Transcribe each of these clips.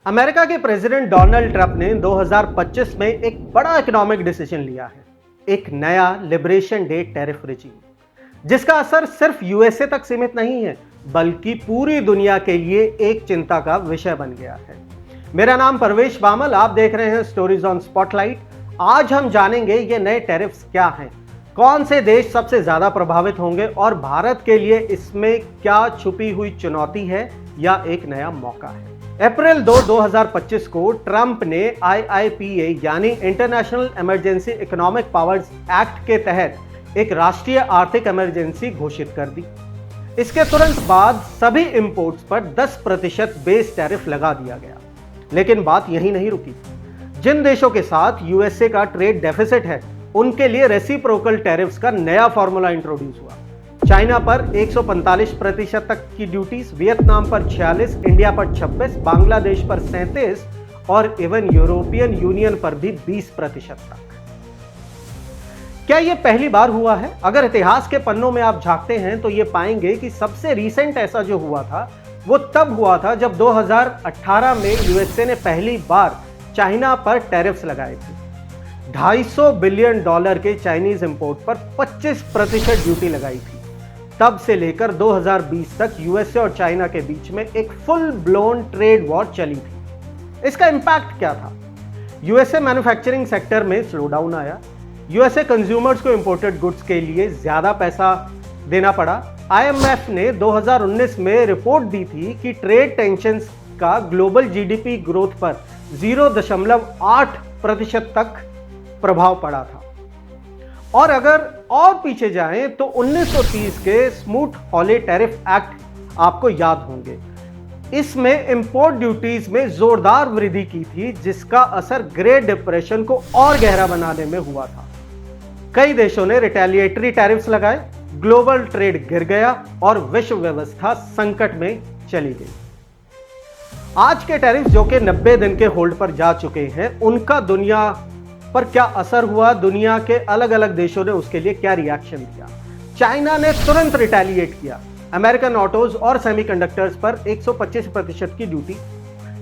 America के president Donald Trump ने 2025 में एक बड़ा इकोनॉमिक डिसीजन लिया है, एक नया लिबरेशन डे टैरिफ रेजिम, जिसका असर सिर्फ यूएसए तक सीमित नहीं है बल्कि पूरी दुनिया के लिए एक चिंता का विषय बन गया है। मेरा नाम परवेश बामल, आप देख रहे हैं स्टोरीज ऑन स्पॉटलाइट। आज हम जानेंगे ये नए टैरिफ्स क्या हैं, कौन से देश सबसे ज्यादा प्रभावित होंगे और भारत के लिए इसमें क्या छुपी हुई चुनौती है या एक नया मौका है। अप्रैल 2, 2025 को ट्रंप ने IIPA यानी international emergency economic powers act के तहत एक राष्ट्रीय आर्थिक इमरजेंसी घोषित कर दी। इसके तुरंत बाद सभी इंपोर्ट्स पर 10% बेस टैरिफ लगा दिया गया। लेकिन बात यहीं नहीं रुकी। जिन देशों के साथ यूएसए का ट्रेड डेफिसिट है, उनके लिए रेसिप्रोकल टैरिफ्स का नया फॉर्मूला इंट्रोड्यूस हुआ। चाइना पर 145% तक की ड्यूटीज, वियतनाम पर 46, इंडिया पर 26, बांग्लादेश पर 37 और इवन यूरोपियन यूनियन पर भी 20% तक। क्या यह पहली बार हुआ है? अगर इतिहास के पन्नों में आप झांकते हैं तो यह पाएंगे कि सबसे रीसेंट ऐसा जो हुआ था वो तब हुआ था जब 2018 में यूएसए ने पहली बार चाइना पर टैरिफ्स लगाए थे। $250 बिलियन के चाइनीज इंपोर्ट पर 25% ड्यूटी लगाई थी। तब से लेकर 2020 तक यूएसए और चाइना के बीच में एक फुल ब्लोन ट्रेड वॉर चली थी। इसका इंपैक्ट क्या था? यूएसए मैन्युफैक्चरिंग सेक्टर में स्लोडाउन आया। यूएसए कंज्यूमर्स को इंपोर्टेड गुड्स के लिए ज्यादा पैसा देना पड़ा। IMF ने 2019 में रिपोर्ट दी थी कि ट्रेड टेंशंस का ग्लोबल जीडीपी ग्रोथ पर 0.8% तक प्रभाव पड़ा था। और अगर और पीछे जाएं तो 1930 के स्मूथ-हॉले टैरिफ एक्ट आपको याद होंगे। इसमें इंपोर्ट ड्यूटीज में जोरदार वृद्धि की थी, जिसका असर ग्रेट डिप्रेशन को और गहरा बनाने में हुआ था। कई देशों ने रिटेलिएटरी टैरिफ्स लगाए, ग्लोबल ट्रेड गिर गया और विश्व व्यवस्था संकट में चली गई। आज के टैरिफ जो कि 90 दिन के होल्ड पर जा चुके हैं, उनका दुनिया पर क्या असर हुआ? दुनिया के अलग अलग देशों ने उसके लिए क्या रिएक्शन दिया? चाइना ने तुरंत रिटेलिएट किया। अमेरिकन ऑटोज और सेमीकंडक्टर्स पर 125% की ड्यूटी।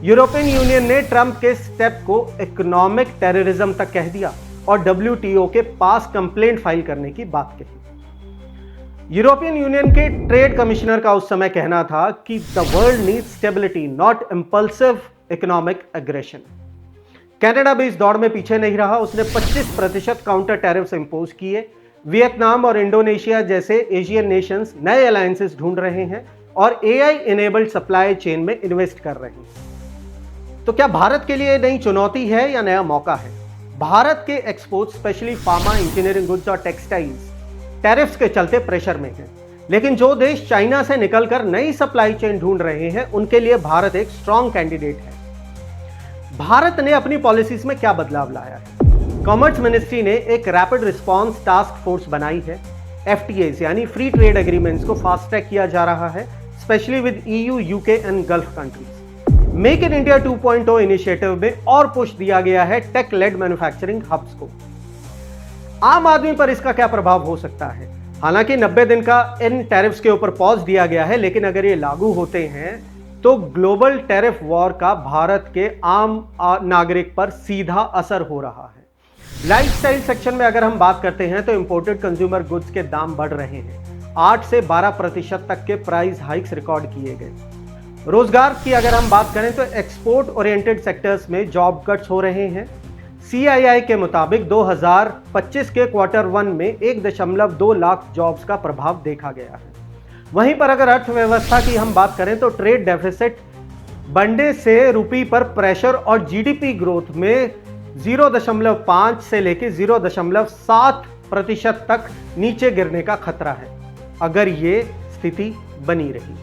यूरोपियन यूनियन ने ट्रंप के स्टेप को इकोनॉमिक टेररिज्म तक कह दिया और WTO के पास कंप्लेंट फाइल करने की बात कही। यूरोपियन यूनियन के ट्रेड कमिश्नर का उस समय कहना था कि the world needs stability, not impulsive economic aggression. Canada भी इस दौड़ में पीछे नहीं रहा। उसने 25% काउंटर टैरिफ्स इंपोज किए। वियतनाम और इंडोनेशिया जैसे एशियन नेशंस नए अलायंसेस ढूंढ रहे हैं और AI इनेबल्ड सप्लाई चेन में इन्वेस्ट कर रहे हैं। तो क्या भारत के लिए नई चुनौती है या नया मौका है? भारत के export, specially pharma, engineering goods और टेक्सटाइल्स, टैरिफ्स के चलते प्रेशर में है। लेकिन जो देश चाइना से निकलकर नई सप्लाई चेन ढूंढ रहे हैं, उनके लिए भारत एक स्ट्रॉन्ग कैंडिडेट है। भारत ने अपनी पॉलिसीज में क्या बदलाव लाया है? कॉमर्स मिनिस्ट्री ने एक रैपिड रिस्पांस टास्क फोर्स बनाई है। FTAs यानी फ्री ट्रेड एग्रीमेंट्स को फास्ट ट्रैक किया जा रहा है, specially with EU, UK and gulf countries. Make in India 2.0 initiative में और पुश दिया गया है टेक लेड मैन्युफैक्चरिंग हब्स को। आम आदमी पर इसका क्या प्रभाव हो सकता है? हालांकि 90 दिन का इन टैरिफ्स के ऊपर पॉज दिया गया है, लेकिन अगर ये लागू होते हैं तो ग्लोबल टैरिफ वॉर का भारत के आम नागरिक पर सीधा असर हो रहा है। लाइफस्टाइल सेक्शन में अगर हम बात करते हैं तो इंपोर्टेड कंज्यूमर गुड्स के दाम बढ़ रहे हैं। 8 से 12% तक के प्राइस हाइक्स रिकॉर्ड किए गए। रोजगार की अगर हम बात करें तो एक्सपोर्ट ओरिएंटेड सेक्टर्स में जॉब कट्स हो रहे हैं। CII के मुताबिक 2025 के Q1 में 1.2 लाख जॉब्स का प्रभाव देखा गया है। वहीं पर अगर अर्थव्यवस्था की हम बात करें तो ट्रेड डेफिसिट बढ़ने से रुपये पर प्रेशर और GDP ग्रोथ में 0.5 से लेकर 0.7% तक नीचे गिरने का खतरा है, अगर ये स्थिति बनी रही।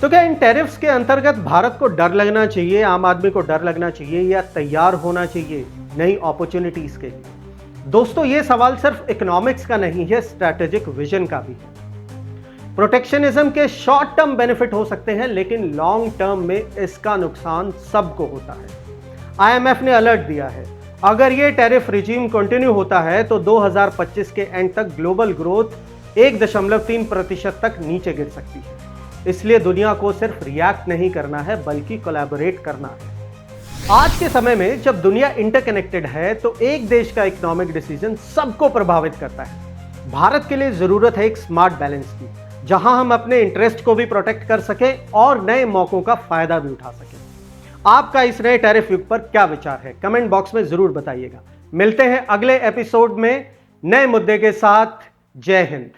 तो क्या इन टैरिफ्स के अंतर्गत भारत को डर लगना चाहिए, आम आदमी को डर लगना चाहिए या तैयार होना चाहिए नई अपॉर्चुनिटीज के लिए? दोस्तों, ये सवाल सिर्फ इकोनॉमिक्स का नहीं है, स्ट्रैटेजिक विजन का भी है। प्रोटेक्शनिज्म के शॉर्ट टर्म बेनिफिट हो सकते हैं, लेकिन लॉन्ग टर्म में इसका नुकसान सबको होता है। IMF ने अलर्ट दिया है, अगर ये टैरिफ रिजीम कंटिन्यू होता है तो 2025 के एंड तक ग्लोबल ग्रोथ 1.3% तक नीचे गिर सकती है। इसलिए दुनिया को सिर्फ रिएक्ट नहीं करना है बल्कि कोलैबोरेट करना है। आज के समय में जब दुनिया इंटरकनेक्टेड है तो एक देश का इकोनॉमिक डिसीजन सबको प्रभावित करता है। भारत के लिए जरूरत है एक स्मार्ट बैलेंस की, जहां हम अपने इंटरेस्ट को भी प्रोटेक्ट कर सकें और नए मौकों का फायदा भी उठा सकें। आपका इस नए टैरिफ युग पर क्या विचार है, कमेंट बॉक्स में जरूर बताइएगा। मिलते हैं अगले एपिसोड में नए मुद्दे के साथ। जय हिंद।